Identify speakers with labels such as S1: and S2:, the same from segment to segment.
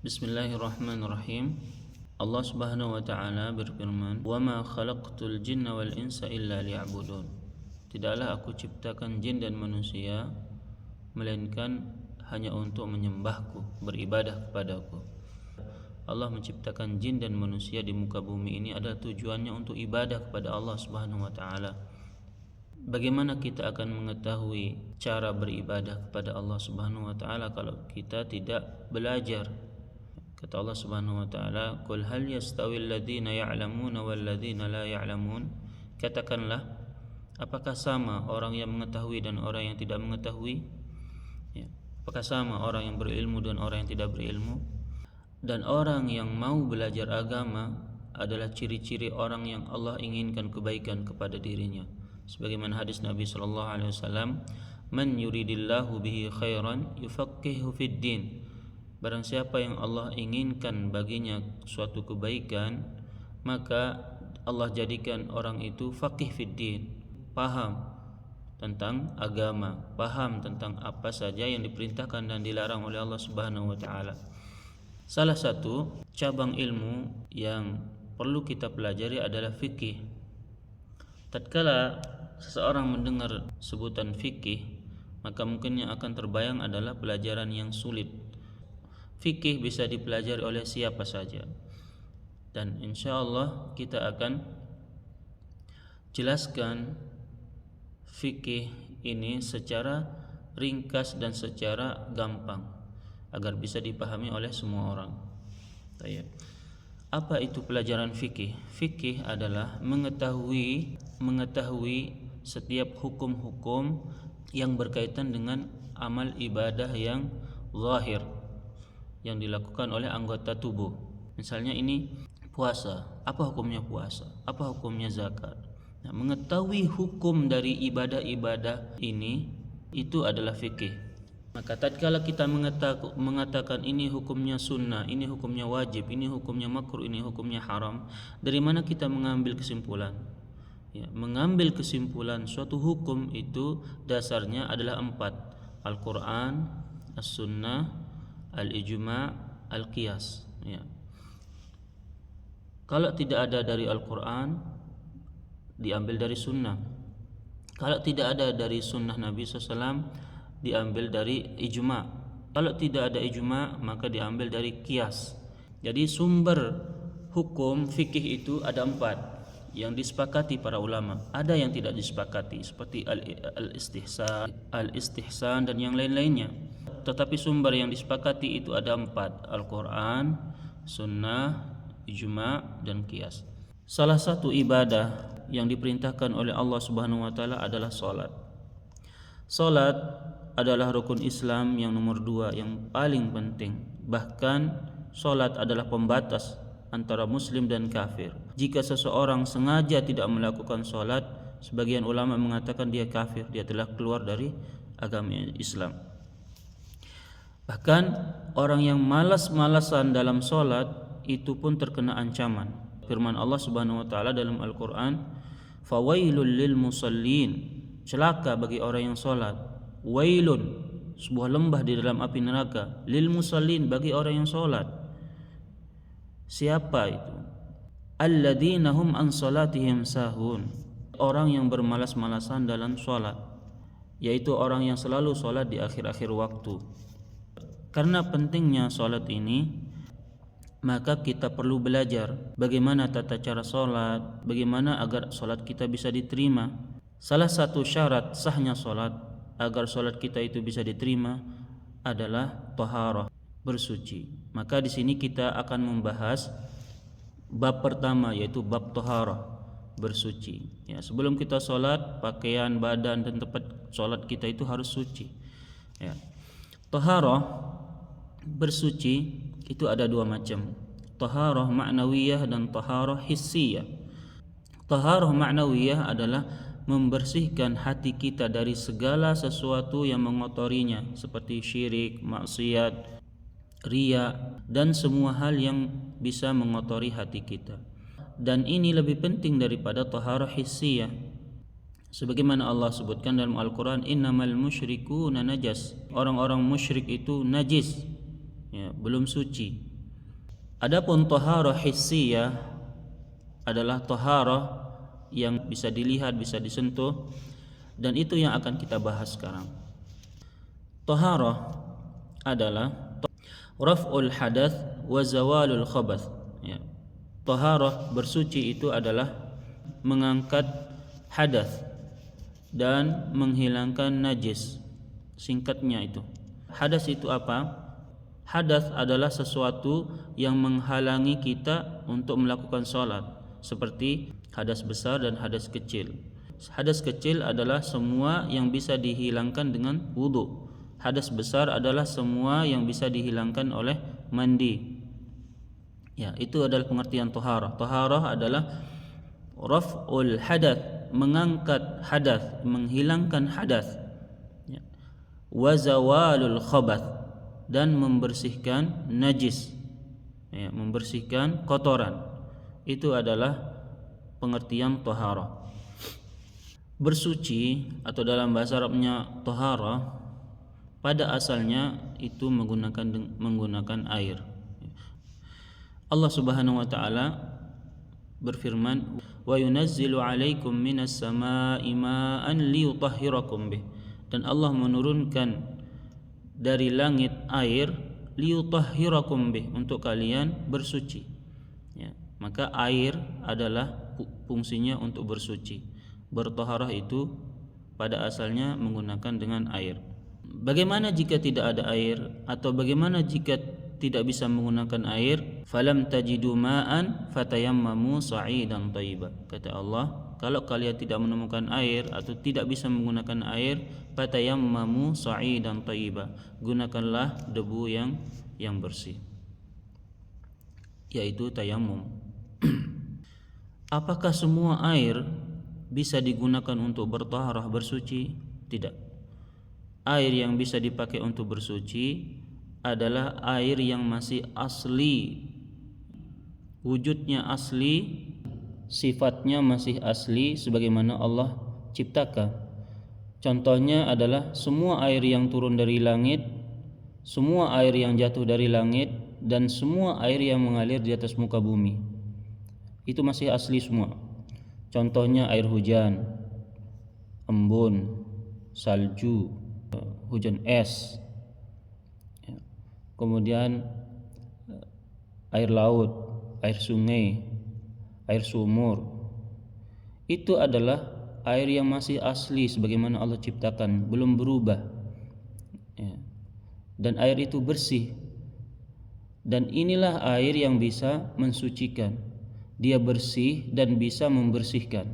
S1: Bismillahirrahmanirrahim. Allah Subhanahu wa taala berfirman, "Wa ma khalaqtul jinna wal insa illa liya'budun." Tidaklah aku ciptakan jin dan manusia melainkan hanya untuk menyembahku, beribadah kepadaku. Allah menciptakan jin dan manusia di muka bumi ini adalah tujuannya untuk ibadah kepada Allah Subhanahu wa taala. Bagaimana kita akan mengetahui cara beribadah kepada Allah Subhanahu wa taala kalau kita tidak belajar? Kata Allah Subhanahu wa taala, "Qul hal yastawil ladzina ya'lamuna wal ladzina la ya'lamun?" Katakanlah, apakah sama orang yang mengetahui dan orang yang tidak mengetahui? Ya. Apakah sama orang yang berilmu dan orang yang tidak berilmu? Dan orang yang mau belajar agama adalah ciri-ciri orang yang Allah inginkan kebaikan kepada dirinya. Sebagaimana hadis Nabi sallallahu alaihi wasallam, "Man yuridillahu bihi khairan yufaqihuhu fid din." Barang siapa yang Allah inginkan baginya suatu kebaikan, maka Allah jadikan orang itu faqih fid din, paham tentang agama, paham tentang apa saja yang diperintahkan dan dilarang oleh Allah Subhanahu wa taala. Salah satu cabang ilmu yang perlu kita pelajari adalah fikih. Tatkala seseorang mendengar sebutan fikih, maka mungkin yang akan terbayang adalah pelajaran yang sulit. Fikih bisa dipelajari oleh siapa saja, dan insya Allah kita akan jelaskan fikih ini secara ringkas dan secara gampang agar bisa dipahami oleh semua orang. Apa itu pelajaran fikih? Fikih adalah mengetahui setiap hukum-hukum yang berkaitan dengan amal ibadah yang zahir yang dilakukan oleh anggota tubuh. Misalnya ini puasa, apa hukumnya puasa? Apa hukumnya zakat? Nah, mengetahui hukum dari ibadah-ibadah ini itu adalah fikih. Maka tatkala kita mengatakan ini hukumnya sunnah, ini hukumnya wajib, ini hukumnya makruh, ini hukumnya haram, dari mana kita mengambil kesimpulan? Ya, mengambil kesimpulan suatu hukum itu dasarnya adalah 4: Al-Quran, As-Sunnah, Al-Ijma', Al-Qiyas. Ya. Kalau tidak ada dari Al-Quran, diambil dari Sunnah. Kalau tidak ada dari Sunnah Nabi SAW, diambil dari Ijma'. Kalau tidak ada Ijma', maka diambil dari Qiyas. Jadi sumber hukum fikih itu ada 4 yang disepakati para ulama. Ada yang tidak disepakati seperti al-istihsan dan yang lain-lainnya. Tetapi sumber yang disepakati itu ada 4: Al-Quran, Sunnah, Ijma' dan Qiyas. Salah satu ibadah yang diperintahkan oleh Allah Subhanahu wa taala adalah salat. Salat adalah rukun Islam yang nomor 2 yang paling penting. Bahkan salat adalah pembatas antara muslim dan kafir. Jika seseorang sengaja tidak melakukan salat, sebagian ulama mengatakan dia kafir, dia telah keluar dari agama Islam. Bahkan orang yang malas-malasan dalam salat itu pun terkena ancaman. Firman Allah Subhanahu wa taala dalam Al-Qur'an, "Fawailul lil musallin." Celaka bagi orang yang salat. Wailun, sebuah lembah di dalam api neraka. Lil musallin, bagi orang yang salat. Siapa itu? Alladzina hum an salatihim sahun. Orang yang bermalas-malasan dalam salat, yaitu orang yang selalu salat di akhir-akhir waktu. Karena pentingnya salat ini, maka kita perlu belajar bagaimana tata cara salat, bagaimana agar salat kita bisa diterima. Salah satu syarat sahnya salat agar salat kita itu bisa diterima adalah taharah, bersuci. Maka di sini kita akan membahas bab pertama, yaitu bab taharah, bersuci. Ya, sebelum kita salat, pakaian, badan dan tempat salat kita itu harus suci. Ya. Taharah, bersuci itu ada 2 macam. Taharah ma'nawiyah dan taharah hissiyah. Taharah ma'nawiyah adalah membersihkan hati kita dari segala sesuatu yang mengotorinya, seperti syirik, maksiat, riya, dan semua hal yang bisa mengotori hati kita. Dan ini lebih penting daripada taharah hissiyah. Sebagaimana Allah sebutkan dalam Al-Quran, "Innamal musyrikuna najas." Orang-orang musyrik itu najis, ya, belum suci. Adapun taharah hissiyah adalah taharah yang bisa dilihat, bisa disentuh, dan itu yang akan kita bahas sekarang. Taharah adalah raf'ul hadath wa zawalul khabath. Ya. Taharah bersuci itu adalah mengangkat hadath dan menghilangkan najis. Singkatnya itu. Hadas itu apa? Hadas adalah sesuatu yang menghalangi kita untuk melakukan sholat, seperti hadas besar dan hadas kecil. Hadas kecil adalah semua yang bisa dihilangkan dengan wudu. Hadas besar adalah semua yang bisa dihilangkan oleh mandi. Ya, itu adalah pengertian taharah. Taharah adalah raf'ul hadath, mengangkat hadas, menghilangkan hadas. Ya. Wa zawalul khabath, dan membersihkan najis, ya, membersihkan kotoran. Itu adalah pengertian taharah. Bersuci atau dalam bahasa Arabnya taharah pada asalnya itu menggunakan air. Allah Subhanahu wa taala berfirman, wa yunazzilu 'alaikum minas samaa'i maa'an liyutahhirakum bih, dan Allah menurunkan dari langit air liyutahhirakum bih, untuk kalian bersuci. Ya, maka air adalah fungsinya untuk bersuci. Bertaharah itu pada asalnya menggunakan dengan air. Bagaimana jika tidak ada air, atau bagaimana jika tidak bisa menggunakan air? Falam tajidu ma'an fatayammamu sa'idan thayyiban. Kata Allah, kalau kalian tidak menemukan air atau tidak bisa menggunakan air, fatayammamu sa'idan thayyiban, gunakanlah debu yang bersih, yaitu tayammum. Apakah semua air bisa digunakan untuk bertaharah, bersuci? Tidak. Air yang bisa dipakai untuk bersuci adalah air yang masih asli, wujudnya asli, sifatnya masih asli sebagaimana Allah ciptakan. Contohnya adalah semua air yang turun dari langit, semua air yang jatuh dari langit, dan semua air yang mengalir di atas muka bumi. Itu masih asli semua. Contohnya air hujan, embun, salju, hujan es, kemudian air laut, air sungai, air sumur. Itu adalah air yang masih asli sebagaimana Allah ciptakan, belum berubah. Ya. Dan air itu bersih. Dan inilah air yang bisa mensucikan. Dia bersih dan bisa membersihkan.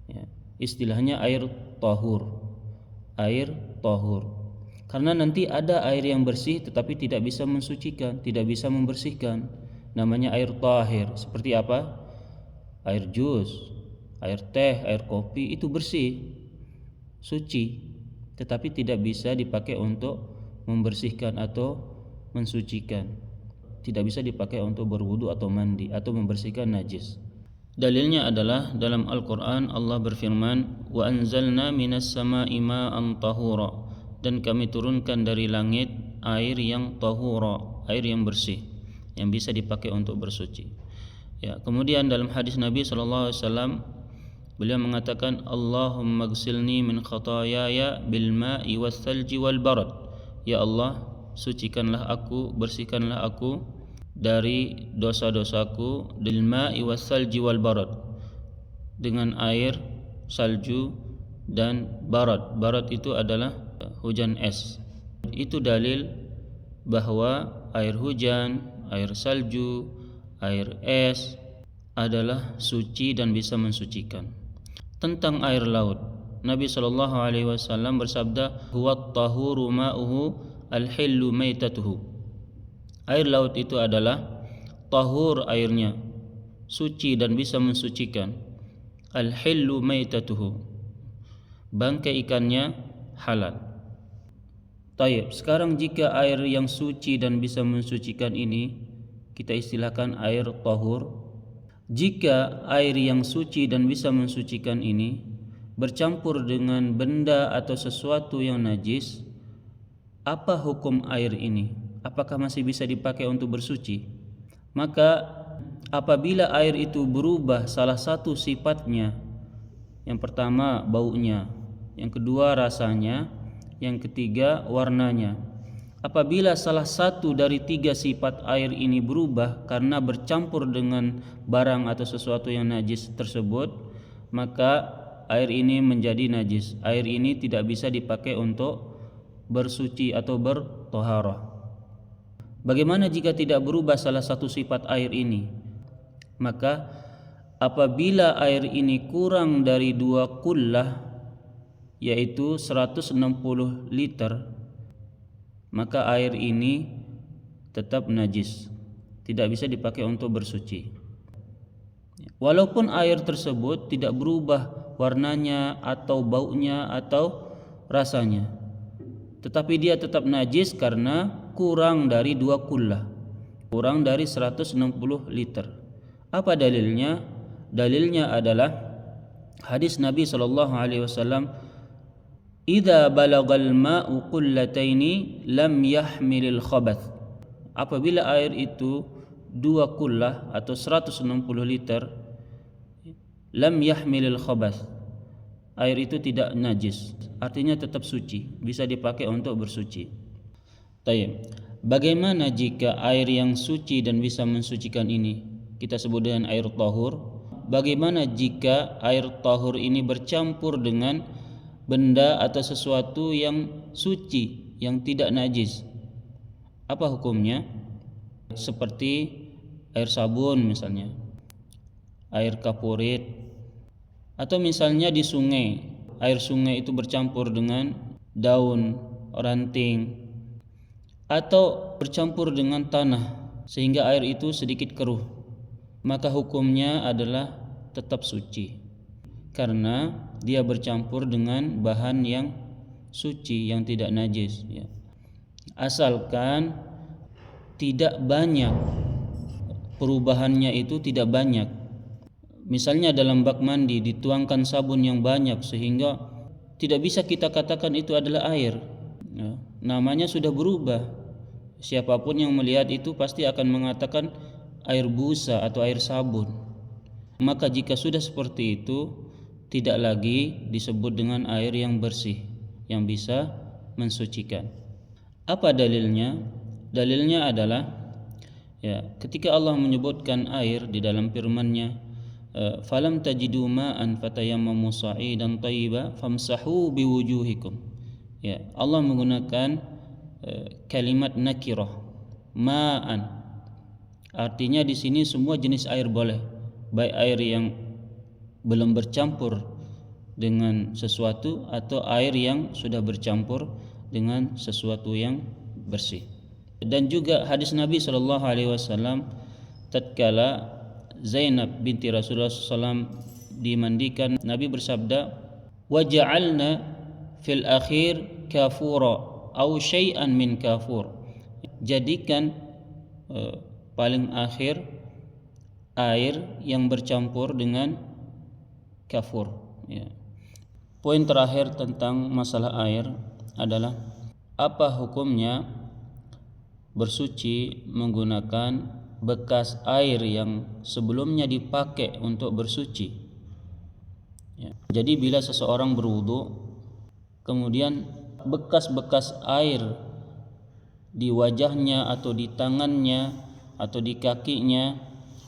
S1: Ya. Istilahnya air tahur. Air tahur. Karena nanti ada air yang bersih tetapi tidak bisa mensucikan, tidak bisa membersihkan. Namanya air tahir. Seperti apa? Air jus, air teh, air kopi, itu bersih, suci, tetapi tidak bisa dipakai untuk membersihkan atau mensucikan. Tidak bisa dipakai untuk berwudu atau mandi atau membersihkan najis. Dalilnya adalah dalam Al-Quran Allah berfirman, wa anzalna minas sama'i ma'an tahura, dan kami turunkan dari langit air yang tahura, air yang bersih, yang bisa dipakai untuk bersuci. Ya, kemudian dalam hadis Nabi SAW beliau mengatakan, Allahumma gsilni min khatayaya bil ma'i was thalji wal barad. Ya Allah, sucikanlah aku, bersihkanlah aku dari dosa-dosaku bil ma'i was thalji wal barad, dengan air, salju, dan barad. Barad itu adalah hujan es. Itu dalil bahwa air hujan, air salju, air es adalah suci dan bisa mensucikan. Tentang air laut, Nabi SAW bersabda, huwa tahuru ma'uhu al-hillu maitatuhu. Air laut itu adalah tahur airnya, suci dan bisa mensucikan. Al-hillu maitatuhu, bangkai ikannya halal. Tayyib, sekarang jika air yang suci dan bisa mensucikan ini kita istilahkan air tahur. Jika air yang suci dan bisa mensucikan ini bercampur dengan benda atau sesuatu yang najis, apa hukum air ini? Apakah masih bisa dipakai untuk bersuci? Maka apabila air itu berubah salah satu sifatnya, yang pertama baunya, yang kedua rasanya, yang ketiga warnanya. Apabila salah satu dari tiga sifat air ini berubah karena bercampur dengan barang atau sesuatu yang najis tersebut, maka air ini menjadi najis. Air ini tidak bisa dipakai untuk bersuci atau bertoharah. Bagaimana jika tidak berubah salah satu sifat air ini? Maka apabila air ini kurang dari 2 kullah, yaitu 160 liter, maka air ini tetap najis, tidak bisa dipakai untuk bersuci. Walaupun air tersebut tidak berubah warnanya atau baunya atau rasanya, tetapi dia tetap najis karena kurang dari 2 kullah, kurang dari 160 liter. Apa dalilnya? Dalilnya adalah hadis Nabi SAW, "Idza balagal ma'u qullataini lam yahmilil khabath." Apabila air itu 2 kullah atau 160 liter, lam yahmilil khabath, air itu tidak najis, artinya tetap suci, bisa dipakai untuk bersuci. Tayyib. Bagaimana jika air yang suci dan bisa mensucikan ini kita sebut dengan air tahur? Bagaimana jika air tahur ini bercampur dengan benda atau sesuatu yang suci, yang tidak najis? Apa hukumnya? Seperti air sabun misalnya, air kapurit, atau misalnya di sungai, air sungai itu bercampur dengan daun, ranting, atau bercampur dengan tanah sehingga air itu sedikit keruh, maka hukumnya adalah tetap suci karena dia bercampur dengan bahan yang suci, yang tidak najis, ya. Asalkan tidak banyak, perubahannya itu tidak banyak. Misalnya dalam bak mandi dituangkan sabun yang banyak sehingga tidak bisa kita katakan itu adalah air, ya. Namanya sudah berubah. Siapapun yang melihat itu pasti akan mengatakan air busa atau air sabun. Maka jika sudah seperti itu, tidak lagi disebut dengan air yang bersih, yang bisa mensucikan. Apa dalilnya? Dalilnya adalah, ya, ketika Allah menyebutkan air di dalam firman-Nya, falam tajidu ma'an fatayammamu sa'idan thayyiban famsahu biwujuhikum. Ya, Allah menggunakan kalimat nakirah, ma'an. Artinya di sini semua jenis air boleh, baik air yang belum bercampur dengan sesuatu atau air yang sudah bercampur dengan sesuatu yang bersih. Dan juga hadis Nabi SAW tatkala Zainab binti Rasulullah SAW dimandikan, Nabi bersabda, "Waja'alna fil akhir kafura au syai'an min kafur." Jadikan paling akhir air yang bercampur dengan kafur, ya. Poin terakhir tentang masalah air adalah apa hukumnya bersuci menggunakan bekas air yang sebelumnya dipakai untuk bersuci, ya. Jadi bila seseorang berwudu kemudian bekas-bekas air di wajahnya atau di tangannya atau di kakinya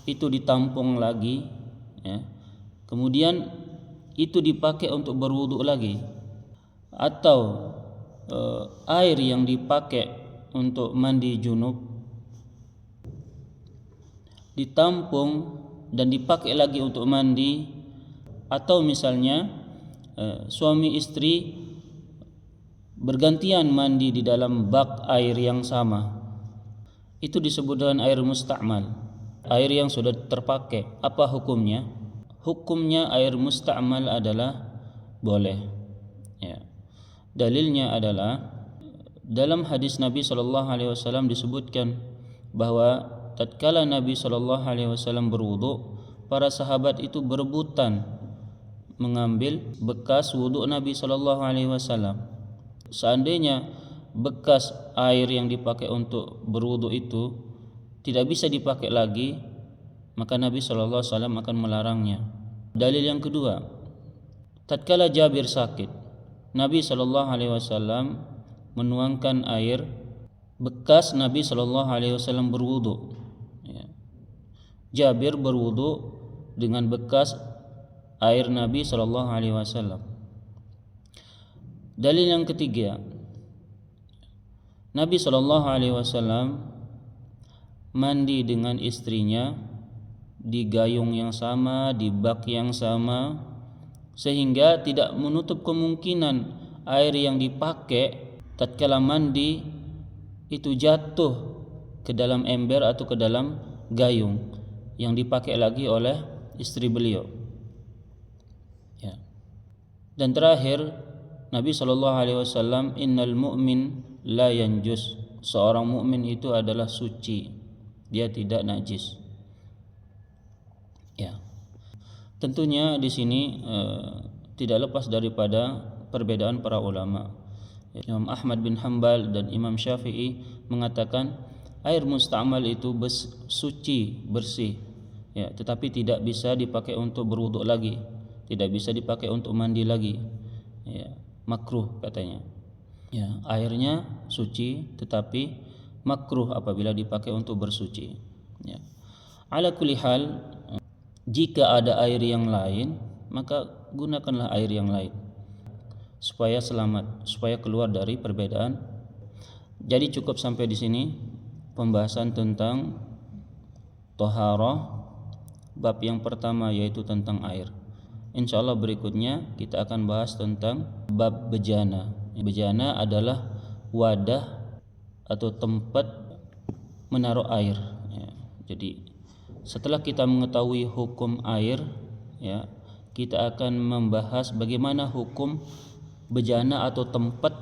S1: itu ditampung lagi, ya. Kemudian itu dipakai untuk berwudu lagi, atau air yang dipakai untuk mandi junub ditampung dan dipakai lagi untuk mandi, atau misalnya suami istri bergantian mandi di dalam bak air yang sama, itu disebut dengan air musta'mal, air yang sudah terpakai. Apa hukumnya? Hukumnya air musta'mal adalah boleh, ya. Dalilnya adalah dalam hadis Nabi SAW disebutkan bahwa tatkala Nabi SAW berwudu, para sahabat itu berebutan mengambil bekas wudu Nabi SAW. Seandainya bekas air yang dipakai untuk berwudu itu tidak bisa dipakai lagi, maka Nabi SAW akan melarangnya. Dalil yang kedua, tatkala Jabir sakit, Nabi SAW menuangkan air bekas Nabi SAW berwudu. Jabir berwudu dengan bekas air Nabi SAW. Dalil yang ketiga, Nabi SAW mandi dengan istrinya di gayung yang sama, di bak yang sama, sehingga tidak menutup kemungkinan air yang dipakai tatkala mandi itu jatuh ke dalam ember atau ke dalam gayung yang dipakai lagi oleh istri beliau. Ya. Dan terakhir, Nabi SAW, innal mu'min la yanjus, seorang mukmin itu adalah suci, dia tidak najis. Ya. Tentunya di sini tidak lepas daripada perbedaan para ulama. Imam Ahmad bin Hanbal dan Imam Syafi'i mengatakan air musta'mal itu suci, bersih. Ya, tetapi tidak bisa dipakai untuk berwudu lagi, tidak bisa dipakai untuk mandi lagi. Ya, makruh katanya. Ya, airnya suci tetapi makruh apabila dipakai untuk bersuci. Ya. Ala kulli hal, jika ada air yang lain, maka gunakanlah air yang lain supaya selamat, supaya keluar dari perbedaan. Jadi cukup sampai di sini pembahasan tentang thaharah bab yang pertama, yaitu tentang air. Insyaallah berikutnya kita akan bahas tentang bab bejana. Bejana adalah wadah atau tempat menaruh air. Ya. Jadi setelah kita mengetahui hukum air, ya, kita akan membahas bagaimana hukum bejana atau tempat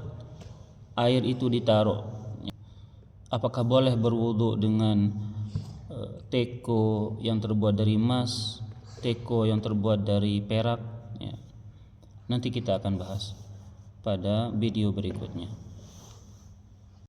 S1: air itu ditaruh. Apakah boleh berwudu dengan teko yang terbuat dari emas, teko yang terbuat dari perak, ya. Nanti kita akan bahas pada video berikutnya.